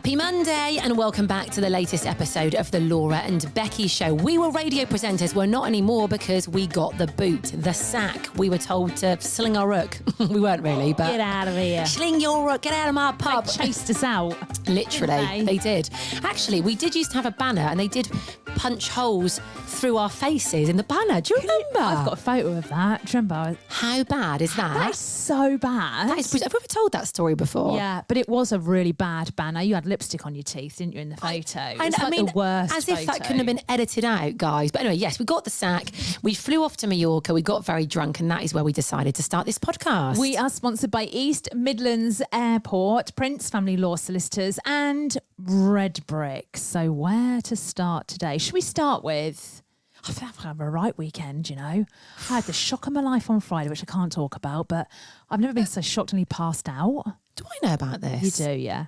Happy Monday and welcome back to the latest episode of the Laura and Becky Show. We were radio presenters, we're not anymore because we got the boot, the sack. We were told to sling our rook. We weren't really, but... Get out of here. Sling your rook, get out of my pub. They chased us out. Literally, they did. Actually, we did used to have a banner and they did punch holes through our faces in the banner. Do you remember? I've got a photo of that. Do you remember? How bad is that? That is so bad. Have we ever told that story before? Yeah, but it was a really bad banner. You had lipstick on your teeth, didn't you, in the photo? I mean, the worst as if that photo. couldn't have been edited out, guys. But anyway, yes, we got the sack. We flew off to Mallorca. We got very drunk, and that is where we decided to start this podcast. We are sponsored by East Midlands Airport, Prince Family Law Solicitors, and Red Brick. So where to start today? Should we start with... I feel like I've had a right weekend, you know. I had the shock of my life on Friday, which I can't talk about, but I've never been so shocked and passed out. Do I know about this? You do, yeah.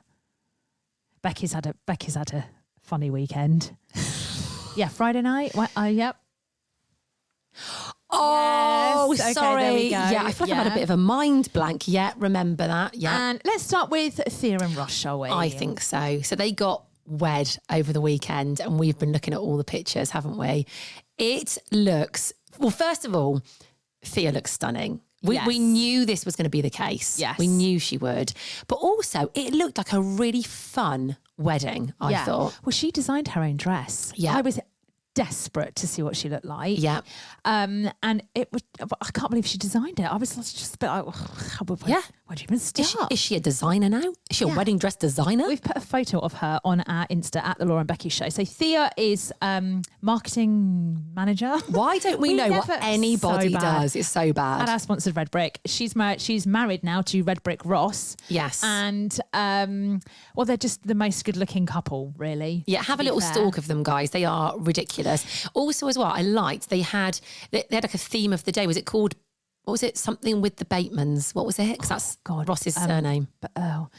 Becky's had a funny weekend. Yeah, Friday night. Yep. Oh, Yes. Okay, sorry. there we go. Yeah, I feel like I've had a bit of a mind blank. Yeah, remember that. Yeah. And let's start with Thea and Ross, shall we? I think so. So they got wed over the weekend and we've been looking at all the pictures, haven't we? It looks, well, first of all, Thea looks stunning. We knew this was going to be the case. Yes. We knew she would. But also, it looked like a really fun wedding, I thought. Well, she designed her own dress. Yeah. I was desperate to see what she looked like. Yeah. And it was, I can't believe she designed it. I was just a bit like, where do you even start? Is she a designer now? Is she a wedding dress designer? We've put a photo of her on our Insta at the Laura and Becky Show. So Thea is marketing manager. Why don't we know what anybody does? It's so bad. And our sponsored Red Brick. She's married now to Red Brick Ross. Yes. And well, they're just the most good-looking couple, really. Yeah, have a little stalk of them, guys. They are ridiculous. Also, as well, I liked they had like a theme of the day. Was it called? What was it? Something with the Batemans. What was it? Because that's Ross's surname. What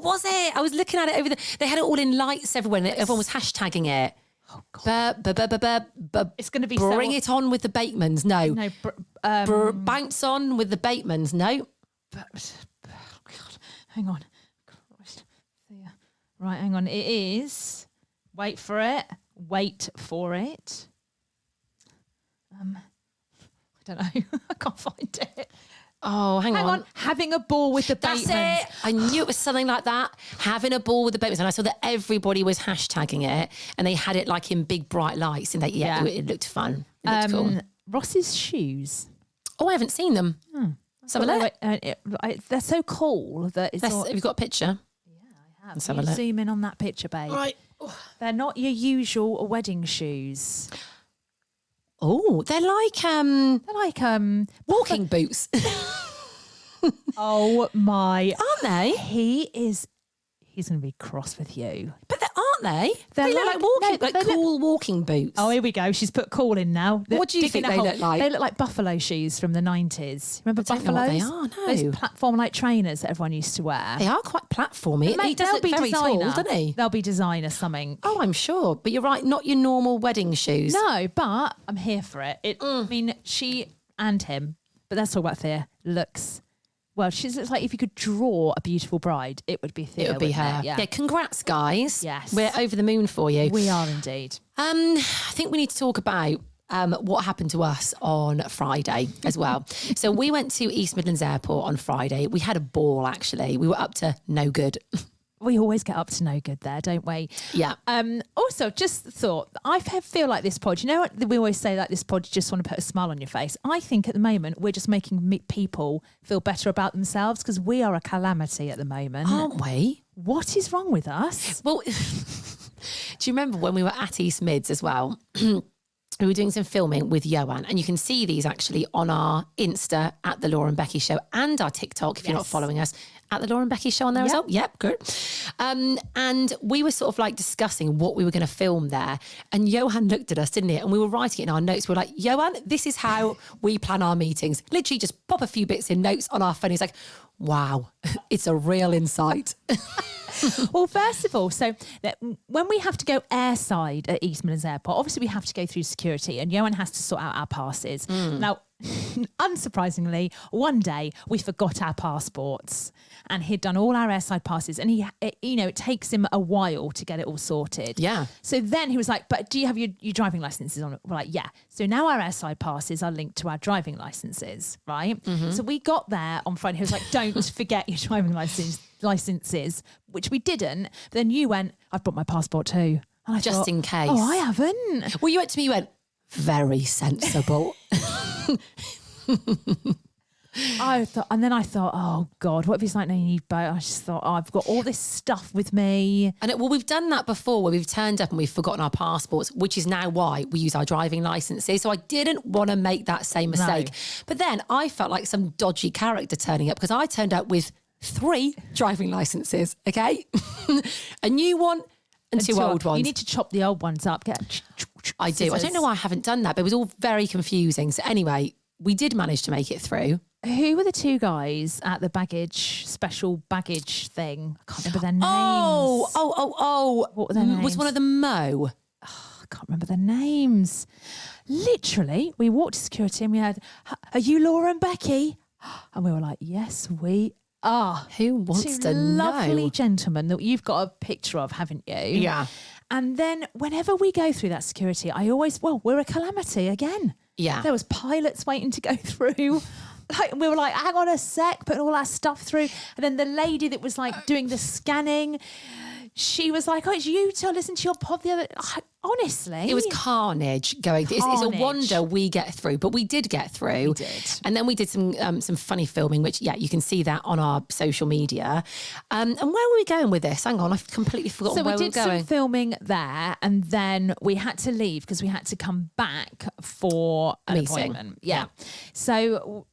was it? I was looking at it they had it all in lights everywhere. And everyone was hashtagging it. Oh God. It's going to be bring it on with the Batemans. No. No. Bounce on with the Batemans. No. God, hang on. Christ. Thea. Right, hang on. It is. Wait for it. I don't know. I can't find it. Oh, hang on. Having a ball with the That's Batemans. it. I knew it was something like that. Having a ball with the Batemans. And I saw that everybody was hashtagging it and they had it like in big bright lights and it looked fun. It looked cool. Ross's shoes. Oh, I haven't seen them. Let's have a look. They're so cool that it's Have you got a picture? Yeah, I have. Let's have a look. Zoom in on that picture, babe. Right. They're not your usual wedding shoes. Oh, they're like walking boots. Oh my. Aren't they? He's going to be cross with you. But aren't they? They look like walking, cool walking boots. Oh, here we go. She's put cool in now. What do you think they look like? They look like buffalo shoes from the 90s. Remember I don't know what buffaloes? they are, no. Those platform-like trainers that everyone used to wear. They are quite platformy. He does look very tall, doesn't he? They'll be designer something. Oh, I'm sure. But you're right, not your normal wedding shoes. No, but I'm here for it. I mean, she and him, but let's talk about Thea, looks... Well, she looks like if you could draw a beautiful bride, it would be Thea. It would be her. Yeah, congrats, guys. Yes. We're over the moon for you. We are indeed. I think we need to talk about what happened to us on Friday as well. So we went to East Midlands Airport on Friday. We had a ball, actually. We were up to no good. We always get up to no good there, don't we? Yeah. Also, just thought, I feel like this pod, you know what we always say, like this pod, you just want to put a smile on your face. I think at the moment, we're just making people feel better about themselves because we are a calamity at the moment. Aren't we? What is wrong with us? Well, do you remember when we were at East Mids as well? We were doing some filming with Ioan, and you can see these actually on our Insta at the Laura and Becky Show and our TikTok if you're not following us at the Laura and Becky Show on there as well. Yep, good. And we were sort of like discussing what we were going to film there, and Ioan looked at us, didn't he? And we were writing it in our notes. We were like, Ioan, this is how we plan our meetings. Literally just pop a few bits in notes on our phone. He's like, wow, it's a real insight. Well, first of all, so when we have to go airside at East Midlands Airport, obviously we have to go through security and Ioan has to sort out our passes. Now, unsurprisingly, one day we forgot our passports, and he'd done all our airside passes, and it takes him a while to get it all sorted. Yeah. So then he was like, but do you have your driving licenses on it? We're like, yeah. So now our airside passes are linked to our driving licenses, right? Mm-hmm. So we got there on Friday. He was like, don't forget your driving licenses, which we didn't. But then you went, I've brought my passport too. And I Just thought, in case. Oh, I haven't. Well, you went to me, you went, very sensible. I thought, oh God, what if he's like, no, you need both? I just thought, I've got all this stuff with me. And we've done that before where we've turned up and we've forgotten our passports, which is now why we use our driving licenses. So I didn't want to make that same mistake. No. But then I felt like some dodgy character turning up because I turned up with 3 driving licenses, okay? A new one and 2 old ones. You need to chop the old ones up. I do. I don't know why I haven't done that, but it was all very confusing. So anyway, we did manage to make it through. Who were the 2 guys at the special baggage thing? I can't remember their names. Oh. What were their names? Was one of them Mo? I can't remember their names. Literally, we walked to security and we had, are you Laura and Becky? And we were like, yes, we are. Who wants 2 to lovely know? gentlemen that you've got a picture of, haven't you? Yeah. And then whenever we go through that security, we're a calamity again. Yeah. There was pilots waiting to go through. Like, we were like, hang on a sec, putting all our stuff through. And then the lady that was like doing the scanning, she was like, oh, it's you to listen to your pod the other. Honestly. It was carnage going through. It's a Carnage. wonder we get through, but we did get through. We did. And then we did some funny filming, which, yeah, you can see that on our social media. And where were we going with this? Hang on, I've completely forgotten where we were did going. some filming there, and then we had to leave because we had to come back for an Meeting. appointment. Yeah. So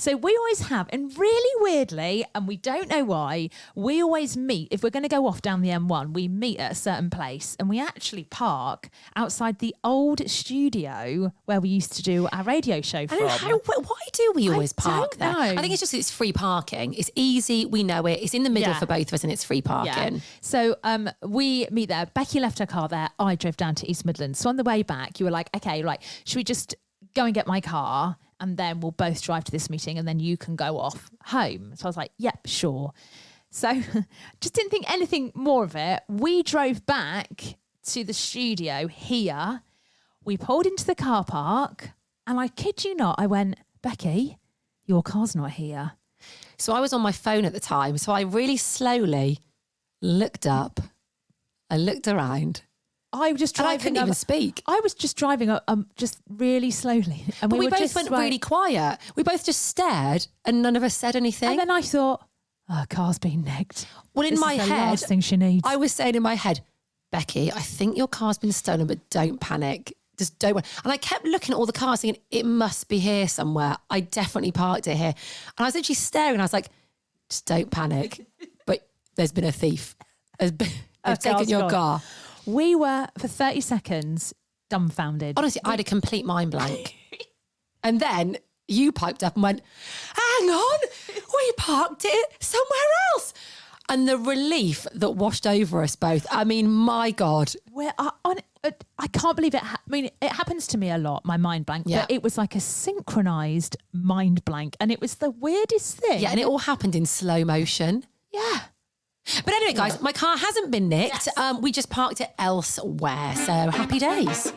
we always have, and really weirdly, and we don't know why, we always meet. If we're going to go off down the M1, we meet at a certain place, and we actually park outside the old studio where we used to do our radio show from. Why do we always park don't there? know. I think it's just it's free parking. It's easy. We know it. It's in the middle Yeah. for both of us and it's free parking. Yeah. So we meet there. Becky left her car there. I drove down to East Midlands. So on the way back, you were like, okay, right, should we just go and get my car? And then we'll both drive to this meeting and then you can go off home. So I was like, yep, sure. So just didn't think anything more of it. We drove back to the studio here. We pulled into the car park and I kid you not, I went, Becky, your car's not here. So I was on my phone at the time. So I really slowly looked up. I looked around. I was just And driving. I couldn't even speak. I was just driving just really slowly. And But we were both just went like- really quiet. We both just stared and none of us said anything. And then I thought, oh, car's been nicked. Well, in This my is the head, last thing she needs. I was saying in my head, Becky, I think your car's been stolen, but don't panic. Just don't. And I kept looking at all the cars thinking, it must be here somewhere. I definitely parked it here. And I was literally staring and I was like, just don't panic. But there's been a thief. They've taken your car. We were, for 30 seconds, dumbfounded. Honestly, I had a complete mind blank. And then you piped up and went, hang on, we parked it somewhere else. And the relief that washed over us both. I mean, my God. I can't believe it. It happens to me a lot, my mind blank. Yeah. But it was like a synchronized mind blank. And it was the weirdest thing. Yeah, and it all happened in slow motion. Yeah. But anyway, guys, my car hasn't been nicked. Yes. We just parked it elsewhere. So happy days.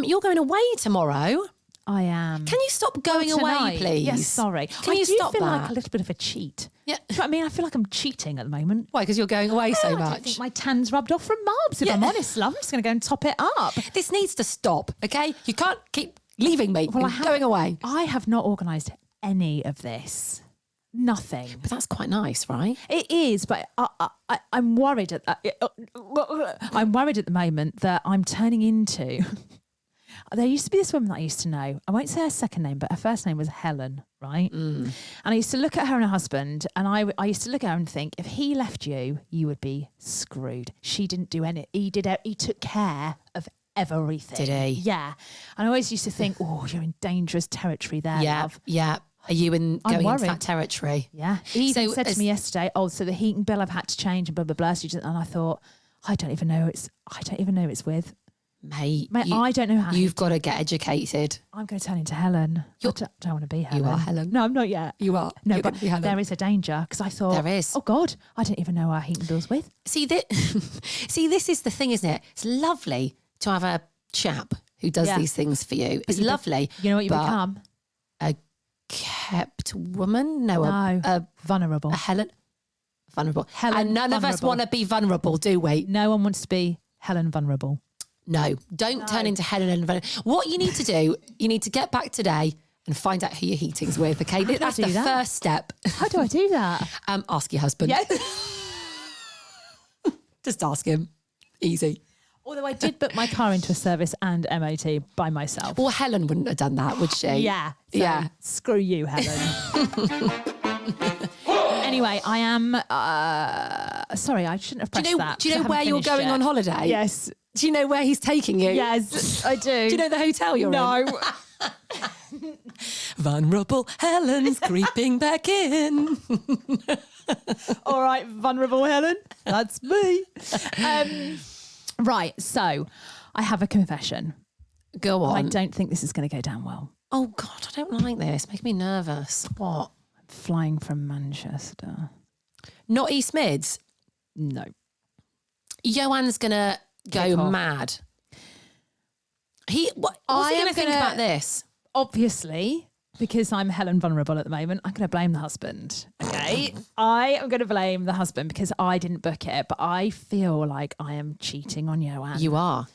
You're going away tomorrow. I am. Can you stop going away, Tonight. please? Yes, sorry. Can I you do stop feel that? like a little bit of a cheat. Yeah. Do you know what I mean? I feel like I'm cheating at the moment. Why? Because you're going away so I don't much. think my tan's rubbed off from Marbs, if I'm honest, love. I'm just going to go and top it up. This needs to stop, okay? You can't keep leaving me and going away. I have not organised any of this. Nothing. But that's quite nice, right? It is, but I'm worried I'm worried at the moment that I'm turning into. There used to be this woman that I used to know. I won't say her second name, but her first name was Helen, right? And I used to look at her and her husband, and I used to look at her and think, if he left you, you would be screwed. She didn't do any. He took care of everything. Did he? Yeah. And I always used to think, oh, you're in dangerous territory there, love. Yeah. Are you going into worried. that territory? Yeah. He even So said to me yesterday, oh, so the heating bill I've had to change and blah, blah, blah. And I thought, I don't even know it's with. Mate, I don't know how. You've got to get educated. I'm going to turn into Helen. I don't want to be Helen. You are Helen. No, I'm not yet. You are. No, You're but gonna be Helen. there is a danger because I thought, There is. oh God, I didn't even know who I heating bills with. See, this is the thing, isn't it? It's lovely to have a chap who does these things for you. It's lovely. You know what you become? A kept woman? No, vulnerable. a Helen. Vulnerable. Helen and none of us want to be vulnerable, do we? No one wants to be Helen vulnerable. No, don't turn into Helen and vulnerable. What you need to do, you need to get back today and find out who your heating's with, okay? That's the first step. How do I do that? Ask your husband. Yeah. Just ask him. Easy. Although I did book my car into a service and MOT by myself. Well, Helen wouldn't have done that, would she? Yeah. So screw you, Helen. Anyway, I am... sorry, I shouldn't have pressed that. Do you know where you're going on holiday? Yes. Do you know where he's taking you? Yes, I do. Do you know the hotel you're in? No. Vulnerable Helen's creeping back in. All right, vulnerable Helen. That's me. Right, so I have a confession. Go on. I don't think this is going to go down well. Oh, God, I don't like this. Make me nervous. What? I'm flying from Manchester. Not East Mids? No. Ioan's going to go mad. What's he going to think about this? Obviously, because I'm Helen vulnerable at the moment, I'm going to blame the husband. Okay. I am going to blame the husband because I didn't book it, but I feel like I am cheating on Ioan. You are.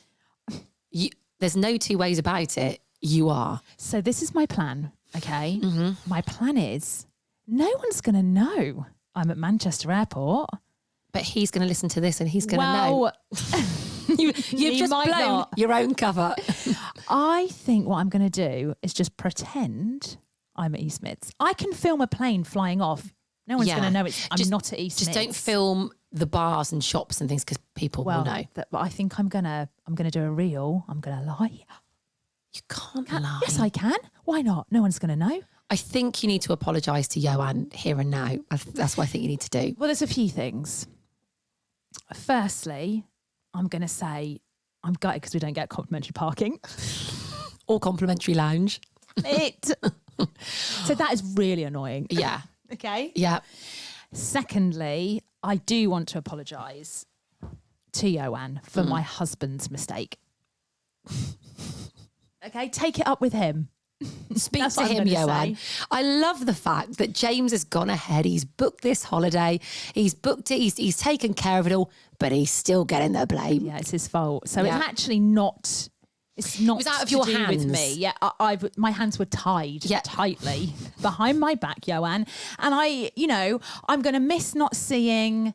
There's no two ways about it. You are. So this is my plan. Okay. Mm-hmm. My plan is no one's going to know I'm at Manchester Airport. But he's going to listen to this and he's going to know. You've just blown your own cover. I think what I'm going to do is just pretend I'm at East Mids. I can film a plane flying off. No one's going to know I'm not at East Mids. Just don't film the bars and shops and things because people will know. But I think I'm gonna do a reel. I'm gonna lie. You can't lie. Yes, I can. Why not? No one's gonna know. I think you need to apologise to Ioan here and now. That's what I think you need to do. Well, there's a few things. Firstly, I'm going to say I'm gutted because we don't get complimentary parking. Or complimentary lounge. So that is really annoying. Yeah. Okay. Yeah. Secondly, I do want to apologise to Ioan for my husband's mistake. Okay, take it up with him. Speak to him, Ioan. I love the fact that James has gone ahead. He's booked this holiday. He's booked it. He's taken care of it all, but he's still getting the blame. Yeah, it's his fault. So it's actually not. It's not. It was out of to your do hands. with me. Yeah, my hands were tied tightly behind my back, Ioan, and I'm going to miss not seeing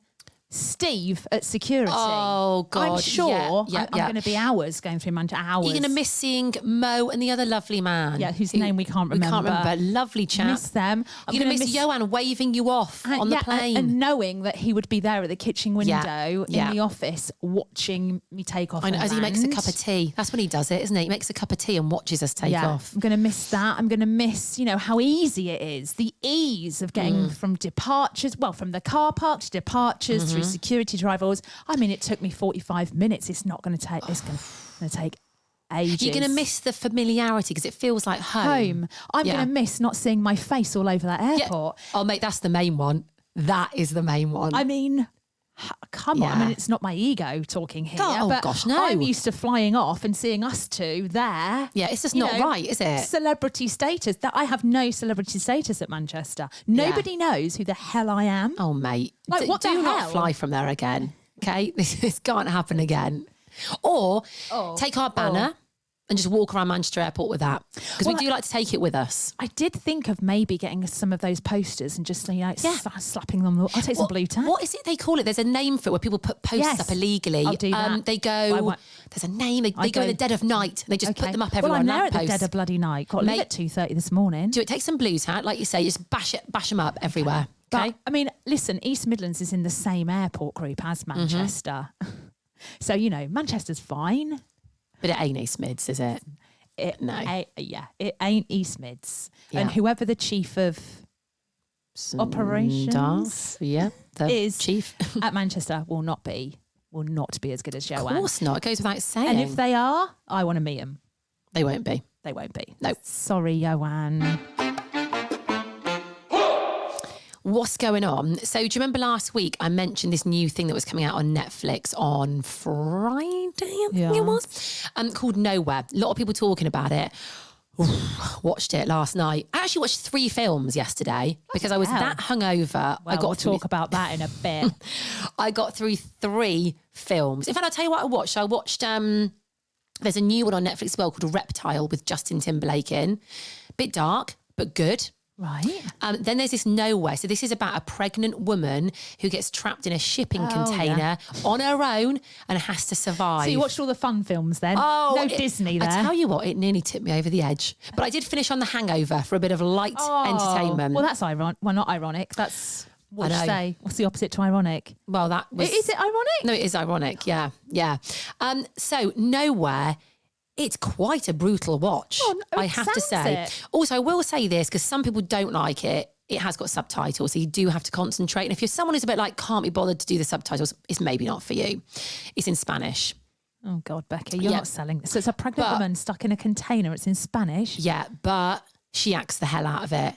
Steve at security. Oh, God. I'm sure I'm yeah. going to be hours going through Manchester. Hours. You're going to miss seeing Mo and the other lovely man. Yeah, whose name we can't remember. We can't remember. Lovely chap. Miss them. You're going to miss Ioan waving you off on the plane. And knowing that he would be there at the kitchen window in the office watching me take off. As he makes a cup of tea. That's when he does it, isn't it? He makes a cup of tea and watches us take off. I'm going to miss that. I'm going to miss, how easy it is. The ease of getting from departures, from the car park to departures through security drivers. I mean, it took me 45 minutes. It's not going to take, it's going to take ages. You're going to miss the familiarity because it feels like home. I'm going to miss not seeing my face all over that airport. Yeah. Oh, mate, that's the main one. That is the main one. I mean, come on. I mean, it's not my ego talking here. Oh, gosh, no. I'm used to flying off and seeing us two there. Yeah, it's just not right, is it? Celebrity status. That I have no celebrity status at Manchester. Nobody knows who the hell I am. Oh, mate. Like, what the do hell? not fly from there again, okay? This can't happen again. Or take our banner and just walk around Manchester Airport with that. Because we do like to take it with us. I did think of maybe getting some of those posters and just slapping them. I'll take some blue tack. What is it they call it? There's a name for it where people put posters up illegally. I'll do that. They go, there's a name, they go in the dead of night. And they just put them up everywhere. Well, I'm there at the dead of bloody night. Got to leave at 2:30 this morning. Do it, take some blue tack, like you say, just bash them up everywhere. Okay? But, I mean, listen, East Midlands is in the same airport group as Manchester. So, Manchester's fine. But it ain't East Mids, is it? It ain't East Mids. Yeah. And whoever the chief of operations is chief at Manchester will not be will not be as good as Ioan. Of course not. It goes without saying. And if they are, I want to meet them. They won't be. They won't be. No. Sorry, Ioan. What's going on? So do you remember last week I mentioned this new thing that was coming out on Netflix on Friday, I think it was, called Nowhere. A lot of people talking about it. Watched it last night. I actually watched 3 films yesterday because I was that hungover. Well, we'll talk about that in a bit. I got through 3 films. In fact, I'll tell you what I watched. There's a new one on Netflix as well called Reptile with Justin Timberlake in. Bit dark, but good. Right. Then there's this Nowhere. So this is about a pregnant woman who gets trapped in a shipping container on her own and has to survive. So you watched all the fun films then? No Disney there. I tell you what, it nearly tipped me over the edge. But I did finish on The Hangover for a bit of light entertainment. Well, that's ironic. Well, not ironic. That's, what would you say? What's the opposite to ironic? Well, that was... Is it ironic? No, it is ironic. Yeah. So Nowhere... It's quite a brutal watch, I have to say. Also, I will say this, because some people don't like it. It has got subtitles, so you do have to concentrate. And if you're someone who's a bit like, can't be bothered to do the subtitles, it's maybe not for you. It's in Spanish. Oh, God, Becky, you're not selling this. So it's a pregnant woman stuck in a container. It's in Spanish. Yeah, but she acts the hell out of it.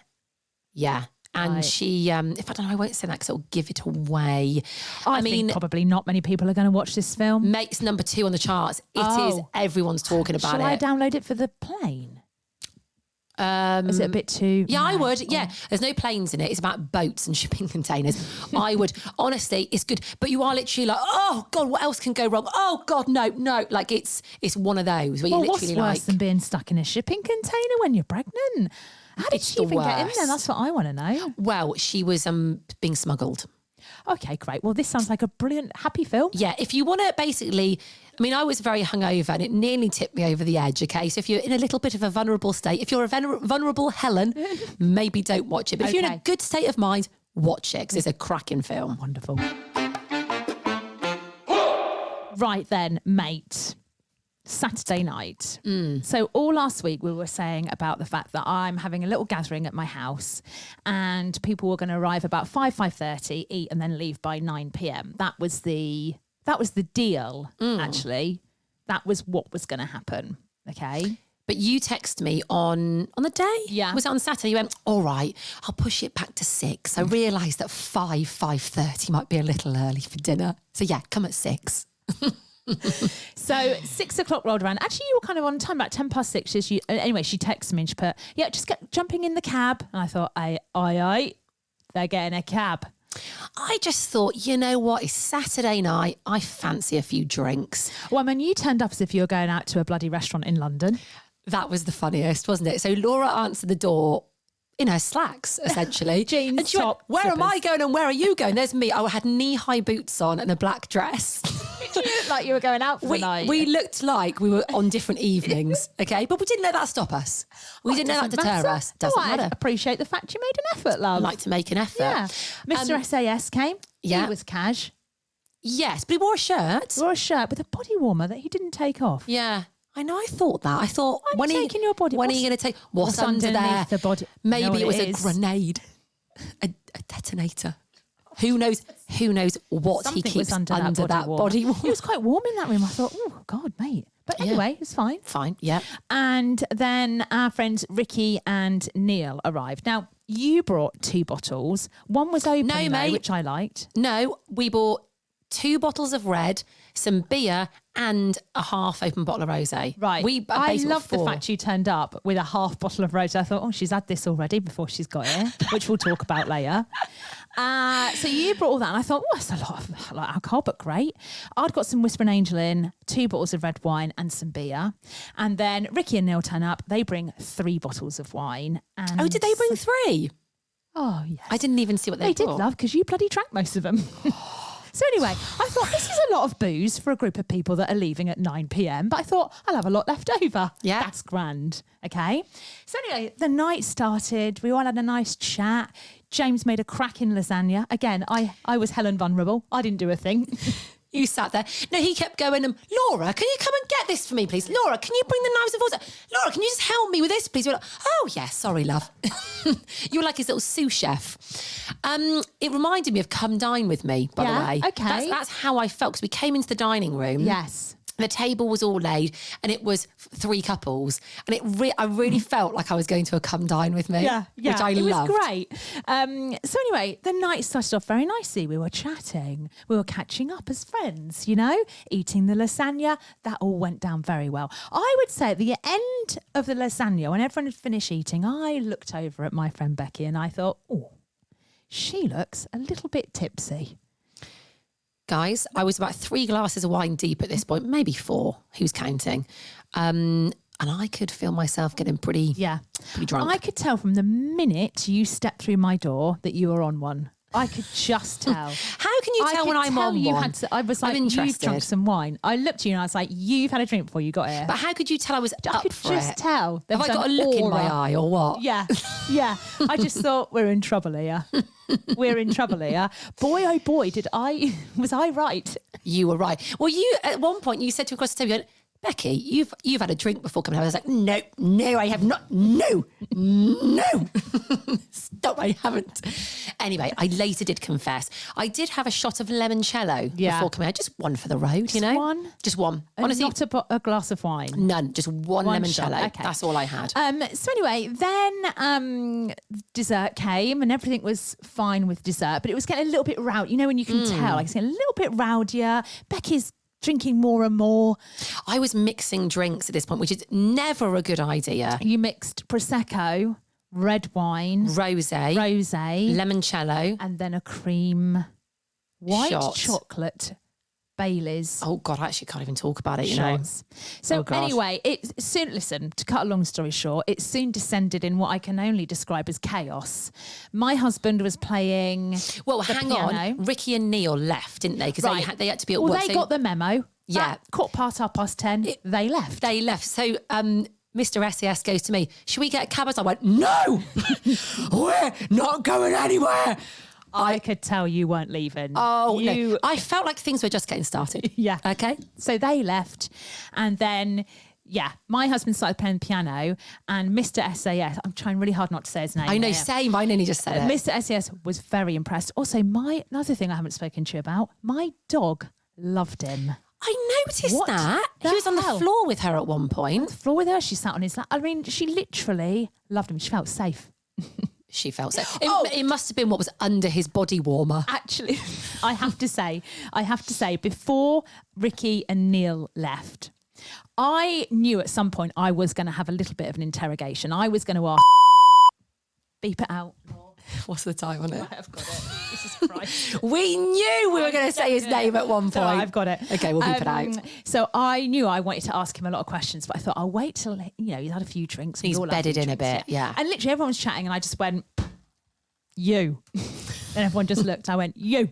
Yeah. And she, if I don't know, I won't say that because it'll give it away. I mean, probably not many people are going to watch this film. Mate's number 2 on the charts. It is. Everyone's talking about it. Shall I download it for the plane? Is it a bit too... Yeah, I would. Yeah. There's no planes in it. It's about boats and shipping containers. I would. Honestly, it's good. But you are literally like, oh, God, what else can go wrong? Oh, God, no. Like, it's one of those where you literally what's worse than being stuck in a shipping container when you're pregnant? How did she even get in there? That's what I want to know. Well, she was being smuggled. Okay, great. Well, this sounds like a brilliant, happy film. Yeah, if you want to basically... I mean, I was very hungover and it nearly tipped me over the edge, okay? So if you're in a little bit of a vulnerable state, if you're a vulnerable Helen, maybe don't watch it. But if you're in a good state of mind, watch it because it's a cracking film. Wonderful. Right then, mate. Saturday night. So all last week we were saying about the fact that I'm having a little gathering at my house and people were going to arrive about 5:30, eat and then leave by 9 p.m. That was the deal, actually. That was what was going to happen, okay? But you texted me on the day? Yeah. Was it on Saturday? You went, all right, I'll push it back to 6. I realised that 5:30 might be a little early for dinner. So yeah, come at 6. So 6 o'clock rolled around. Actually, you were kind of on time, about 6:10. Anyway, she texted me and she put, yeah, just get jumping in the cab. And I thought, aye, they're getting a cab. I just thought, you know what? It's Saturday night. I fancy a few drinks. Well, I mean, you turned up as if you were going out to a bloody restaurant in London. That was the funniest, wasn't it? So Laura answered the door in her slacks, essentially. Jeans, and she top, went, where slippers. am I going and where are you going? There's me. I had knee-high boots on and a black dress. You looked like you were going out for the night. We looked like we were on different evenings, okay? But we didn't let that stop us. We didn't let that deter us. Doesn't matter. I appreciate the fact you made an effort, love. I like to make an effort. Yeah. Mr. SAS came. Yeah. He was cash. Yes, but he wore a shirt. Wore a shirt with a body warmer that he didn't take off. Yeah. I know, I thought that. I thought, when are you taking your body? When are you going to take, what's under there? The body? Maybe it was a grenade, a detonator. Who knows what Something he keeps was under that body warmer. It was quite warm in that room. I thought, oh, God, mate. But anyway, it's fine. Fine, yeah. And then our friends Ricky and Neil arrived. Now, you brought 2 bottles. One was open, though, which I liked. No, we bought 2 bottles of red, some beer, and a half-open bottle of rosé. Right. I love the fact you turned up with a half bottle of rosé. I thought, oh, she's had this already before she's got here, which we'll talk about later. So you brought all that, and I thought, oh, that's a lot of alcohol, but great. I'd got some Whispering Angel in, 2 bottles of red wine, and some beer. And then Ricky and Neil turn up. They bring 3 bottles of wine. And oh, did they bring 3? Oh, yes. I didn't even see what they brought. They did, love, because you bloody drank most of them. So anyway, I thought this is a lot of booze for a group of people that are leaving at 9 p.m. But I thought I'll have a lot left over. Yeah. That's grand. Okay. So anyway, the night started. We all had a nice chat. James made a cracking lasagna. Again, I was Helen vulnerable. I didn't do a thing. You sat there. No, he kept going, Laura, can you come and get this for me, please? Laura, can you bring the knives and forks? Laura, can you just help me with this, please? We're like, oh, yeah, sorry, love. You were like his little sous chef. It reminded me of Come Dine With Me, by the way. Okay. That's how I felt, because we came into the dining room. Yes. The table was all laid and it was 3 couples. And I really felt like I was going to a Come Dine With Me, which I loved. It was great. So anyway, the night started off very nicely. We were chatting. We were catching up as friends, eating the lasagna. That all went down very well. I would say at the end of the lasagna, when everyone had finished eating, I looked over at my friend Becky and I thought, oh, she looks a little bit tipsy. Guys, I was about 3 glasses of wine deep at this point, maybe 4, who's counting? And I could feel myself getting pretty drunk. I could tell from the minute you stepped through my door that you were on one. I could just tell. How can you tell when I'm on one? I was like, you've drunk some wine. I looked at you and I was like, you've had a drink before you got here. But how could you tell I was up could for just it? tell. Have I got a look in my eye or what? Yeah. I just thought we're in trouble here. We're in trouble here. Boy, oh boy, was I right? You were right. Well, at one point you said to across the table, you went, Becky, you've had a drink before coming home. I was like, no, I have not. No. Stop, I haven't. Anyway, I later did confess. I did have a shot of limoncello before coming home. Just one for the road, One? Just one. Honestly, not a glass of wine? None, just one limoncello. Okay. That's all I had. So anyway, then dessert came and everything was fine with dessert, but it was getting a little bit rowdy. When you can tell, like it's getting a little bit rowdier. Becky's drinking more and more. I was mixing drinks at this point, which is never a good idea. You mixed Prosecco, red wine, rosé, limoncello, and then a cream white shot. chocolate Baileys. Oh God, I actually can't even talk about it, shots. So anyway, it soon, listen, to cut a long story short, it soon descended in what I can only describe as chaos. My husband was playing hang piano. on. Ricky and Neil left, didn't they? Because they had to be at work. Well, they got the memo. Yeah. At 10:15, they left. They left. So Mr. SAS goes to me, should we get a cab? I went, no, we're not going anywhere. I could tell you weren't leaving. Oh, no. I felt like things were just getting started. Yeah. Okay. So they left. And then, my husband started playing the piano and Mr. SAS, I'm trying really hard not to say his name. I know, same. I nearly just said it. Mr. SAS was very impressed. Also, another thing I haven't spoken to you about, my dog loved him. I noticed that. He was on the floor with her at one point. On the floor with her. She sat on his lap. I mean, she literally loved him. She felt safe. She felt so. It must have been what was under his body warmer. Actually, I have to say, before Ricky and Neil left, I knew at some point I was going to have a little bit of an interrogation. I was going to ask, beep it out. What's the time on it? I've got it. Jesus Christ. We knew we were going to say his name at one point. No, I've got it. Okay, we'll beep it out. So I knew I wanted to ask him a lot of questions, but I thought I'll wait till, he's had a few drinks. He's bedded in a bit, yeah. And literally everyone was chatting and I just went, you. And everyone just looked. I went, you.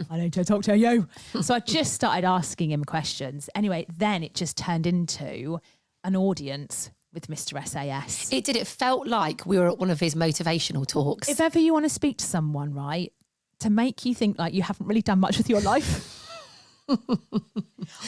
I need to talk to you. So I just started asking him questions. Anyway, then it just turned into an audience with Mr. SAS. It did. It felt like we were at one of his motivational talks. If ever you want to speak to someone, right, to make you think like you haven't really done much with your life.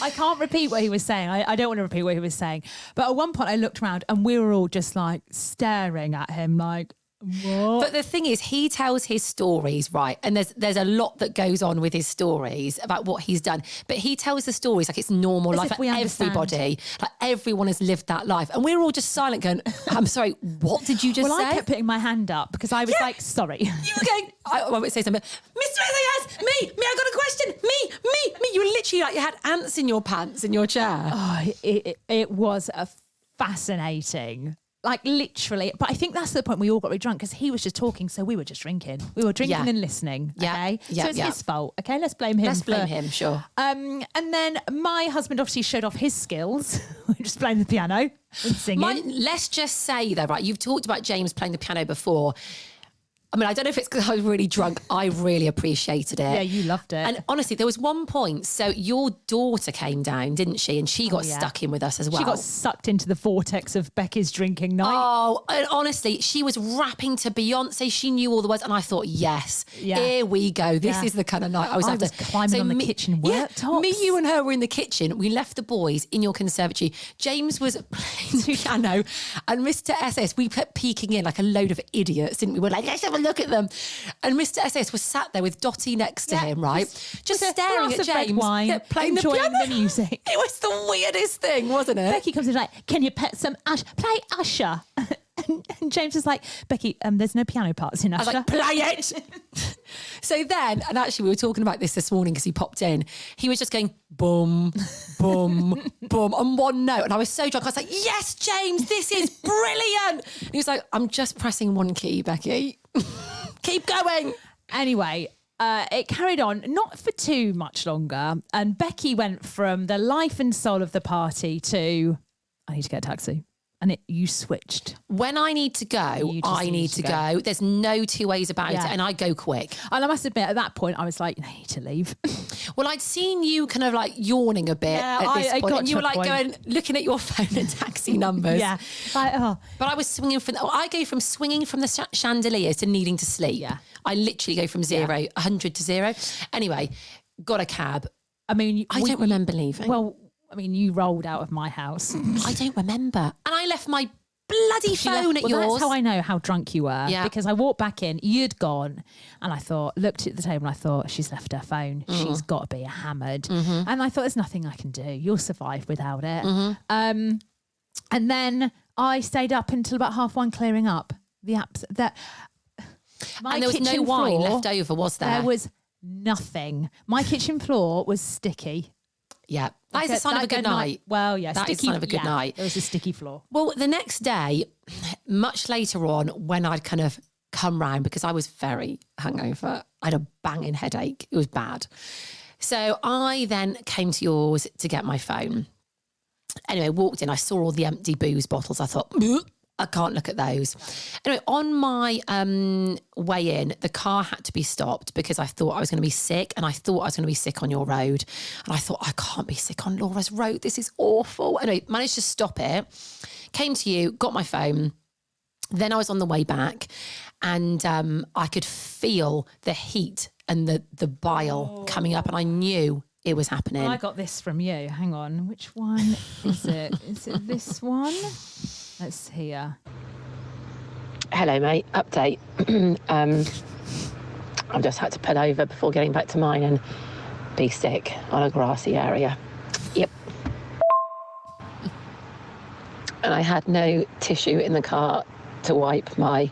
I can't repeat what he was saying. I don't want to repeat what he was saying. But at one point I looked around and we were all just like staring at him like, what? But the thing is, he tells his stories, right? And there's a lot that goes on with his stories about what he's done. But he tells the stories like it's normal life. Like everybody, like everyone has lived that life. And we're all just silent going, I'm sorry, what did you just say? Well, I kept putting my hand up because I was like, sorry. You were going, I won't say something. Mr. SAS, me, I got a question. Me. You were literally like you had ants in your pants in your chair. Oh, it was a fascinating. Like literally, but I think that's the point we all got really drunk because he was just talking, so we were just drinking. We were drinking and listening. Okay, so it's his fault. Okay, let's blame him. Let's blame him, sure. And then my husband obviously showed off his skills, just playing the piano and singing. Let's just say though, right? You've talked about James playing the piano before. I mean, I don't know if it's because I was really drunk. I really appreciated it. Yeah, you loved it. And honestly, there was one point. So your daughter came down, didn't she? And she got stuck in with us as well. She got sucked into the vortex of Becky's drinking night. Oh, and honestly, she was rapping to Beyonce. She knew all the words. And I thought, yes, here we go. This is the kind of night I was after. Climbing on the kitchen worktops. Me, you and her were in the kitchen. We left the boys in your conservatory. James was playing the piano and Mr. SS, we kept peeking in like a load of idiots, didn't we? We're like, let's have a look at them. And Mr. SS was sat there with Dottie next to him, right? Just staring at James. Wine, playing enjoying the piano. the music. It was the weirdest thing, wasn't it? Becky comes in like, can you put some play Usher? And James is like, Becky, there's no piano parts in Usher. I was like, play it. So then, and actually we were talking about this morning because he popped in. He was just going boom, boom, boom on one note. And I was so drunk. I was like, yes, James, this is brilliant. And he was like, I'm just pressing one key, Becky. Keep going. Anyway, it carried on, not for too much longer. And Becky went from the life and soul of the party to, I need to get a taxi. And you switched. When I need to go, I need to go. There's no two ways about it. And I go quick. And I must admit, at that point, I was like, I need to leave. Well, I'd seen you kind of like yawning a bit at this point. And you were like going, looking at your phone at taxi numbers. Yeah. Like, But I was swinging from, I go from swinging from the chandeliers to needing to sleep. Yeah. I literally go from 100 to 0. Anyway, got a cab. I mean, I don't remember leaving. Well, I mean, you rolled out of my house. I don't remember. And I left my bloody phone at yours. That's how I know how drunk you were. Yeah. Because I walked back in, you'd gone, and I looked at the table and I thought, she's left her phone. She's got to be hammered. And I thought, there's nothing I can do. You'll survive without it. And then I stayed up until about 1:30 clearing up the apps. And there was no wine left over, was there? There was nothing. My kitchen floor was sticky. Yeah. That is a sign of a good night. Well, yeah. That is a sign of a good night. There was a sticky floor. Well, the next day, much later on, when I'd kind of come round, because I was very hungover, I had a banging headache. It was bad. So I then came to yours to get my phone. Anyway, walked in, I saw all the empty booze bottles. I thought, I can't look at those. Anyway, on my way in, the car had to be stopped because I thought I was going to be sick, and I thought I was going to be sick on your road. And I thought, I can't be sick on Laura's road. This is awful. Anyway, managed to stop it. Came to you, got my phone. Then I was on the way back, and I could feel the heat and the bile coming up, and I knew it was happening. I got this from you. Hang on. Which one is it? Is it this one? Let's see here. Hello, mate. Update. I've just had to pull over before getting back to mine and be sick on a grassy area. Yep. And I had no tissue in the car to wipe my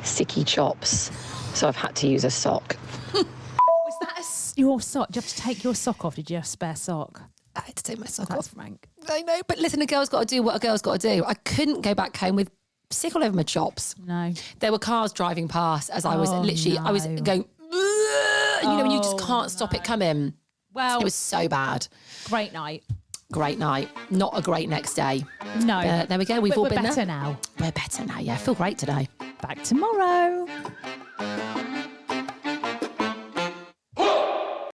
sticky chops, so I've had to use a sock. Was that your sock? Did you have to take your sock off? Did you have a spare sock? I had to take my sock That's off. frank. I know, but listen, a girl's got to do what a girl's got to do. I couldn't go back home with sick all over my chops. No. There were cars driving past as I was literally, I was going, you know, and you just can't stop it coming. Well, It was so bad. great night. Great night. Not a great next day. No. There we go. We've all been better there. now. We're better now. Yeah, I feel great today. Back tomorrow.